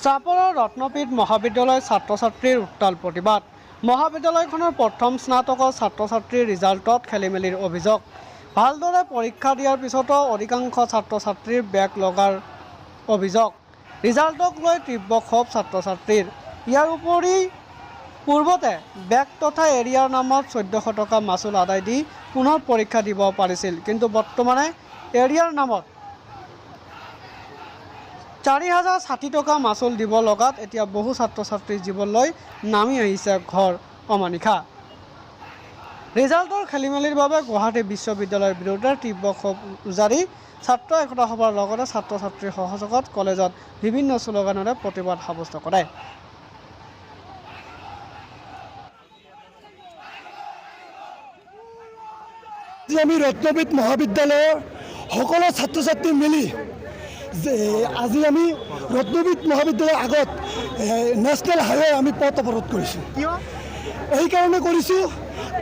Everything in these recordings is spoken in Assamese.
চাপৰৰ ৰত্নপীঠ মহাবিদ্যালয় ছাত্ৰ ছাত্ৰীৰ উত্তাল প্ৰতিবাদ। মহাবিদ্যালয়খনৰ প্ৰথম স্নাতকৰ ছাত্ৰ ছাত্ৰীৰ ৰিজাল্টত খেলিমেলিৰ অভিযোগ। ভালদৰে পৰীক্ষা দিয়াৰ পিছতো অধিকাংশ ছাত্ৰ ছাত্ৰীৰ বেক লগাৰ অভিযোগ। ৰিজাল্টক লৈ তীব্ৰ ক্ষোভ ছাত্ৰ ছাত্ৰীৰ। ইয়াৰ উপৰি পূৰ্বতে বেক তথা এৰিয়াৰ নামত 1400 টকা মাচুল আদায় দি পুনৰ পৰীক্ষা দিব পাৰিছিল, কিন্তু বৰ্তমানে এৰিয়াৰ নামত 4060 টকা মাচুল দিব লগাত এতিয়া বহু ছাত্ৰ ছাত্ৰীৰ জীৱনলৈ নামি আহিছে ঘৰ অমানিশা। ৰিজাল্টৰ খেলিমেলিৰ বাবে গুৱাহাটী বিশ্ববিদ্যালয়ৰ বিৰুদ্ধে তীব্ৰ ক্ষোভ উজাৰি ছাত্ৰ একতা সভাৰ লগতে ছাত্ৰ ছাত্ৰীৰ সহযোগত কলেজত বিভিন্ন শ্লোগানেৰে প্ৰতিবাদ সাব্যস্ত কৰে। আমি ৰত্নপীঠ মহাবিদ্যালয়ৰ সকলো ছাত্ৰ ছাত্ৰী মিলি আজি আমি ৰত্নপীঠ মহাবিদ্যালয়ৰ আগত নেশ্যনেল হাইৱে আমি পথ অৱৰোধ কৰিছোঁ। এইকাৰণে কৰিছোঁ,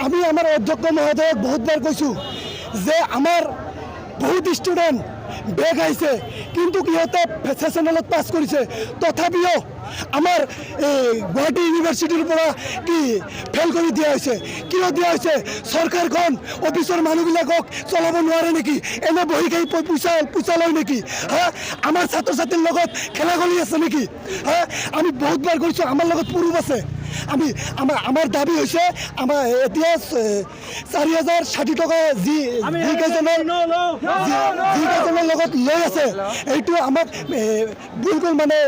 আমি আমাৰ অধ্যক্ষ মহোদয়ক বহুতবাৰ কৈছোঁ যে আমাৰ বহুত ষ্টুডেণ্ট বেক আহিছে, কিন্তু সিহঁতে চেচনেলত পাছ কৰিছে, তথাপিও আমাৰ গুৱাহাটী ইউনিভাৰ্চিটিৰ পৰা কি ফেল কৰি দিয়া হৈছে। কিয় দিয়া হৈছে? চৰকাৰখন অফিচৰ মানুহবিলাকক চলাব নোৱাৰে নেকি? এনে বহি খাই পইচা লয় নেকি? আমাৰ ছাত্ৰ ছাত্ৰীৰ লগত খেলা খেলি আছে নেকি? আমি বহুতবাৰ কৈছোঁ, আমাৰ লগত পুৰুষ আছে। আমাৰ দাবী হৈছে, আমাৰ এতিয়া 4060 টকা যিকেইজনৰ লগত লৈ আছে, এইটো আমাক বিলকুল মানে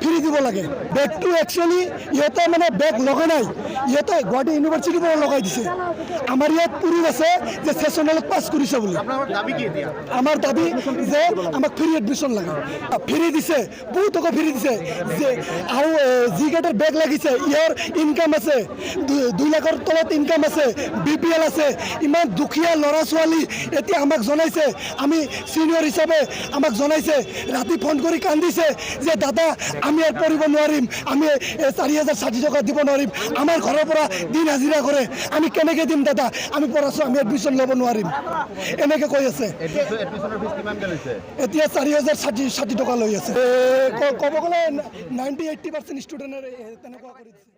ফ্ৰী দিব লাগে। বেগটো একচুৱেলি ইহঁতে মানে বেগ লগা নাই, ইহঁতে গুৱাহাটী ইউনিভাৰ্চিটিৰ পৰা লগাই দিছে। আমাৰ ইয়াত প্ৰুফ আছে যে চেচনেলত পাছ কৰিছে বুলি। আমাৰ দাবী যে আমাক ফ্ৰী এডমিশ্যন লাগে। ফ্ৰী দিছে, বহুত টকা ফ্ৰী দিছে। যে আৰু যিকেইটাৰ বেগ লাগিছে ইয়াৰ ইনকাম আছে, 2 লাখৰ তলত ইনকাম আছে, BPL আছে। ইমান দুখীয়া ল'ৰা ছোৱালী এতিয়া আমাক জনাইছে, আমি ছিনিয়ৰ হিচাপে আমাক জনাইছে, ৰাতি ফোন কৰি কান্দিছে যে দাদা আমি আৰু পঢ়িব নোৱাৰিম, আমি 4060 টকা দিব নোৱাৰিম, আমাৰ ঘৰৰ পৰা দিন হাজিৰা কৰে, আমি কেনেকৈ দিম দাদা, আমি পঢ়াছোঁ, আমি এডমিশ্যন ল'ব নোৱাৰিম, এনেকৈ কৈ আছে। এতিয়া 4060 টকা লৈ আছে। ক'ব গ'লে 90-80% ষ্টুডেণ্টে তেনেকুৱা কৰি দিছে।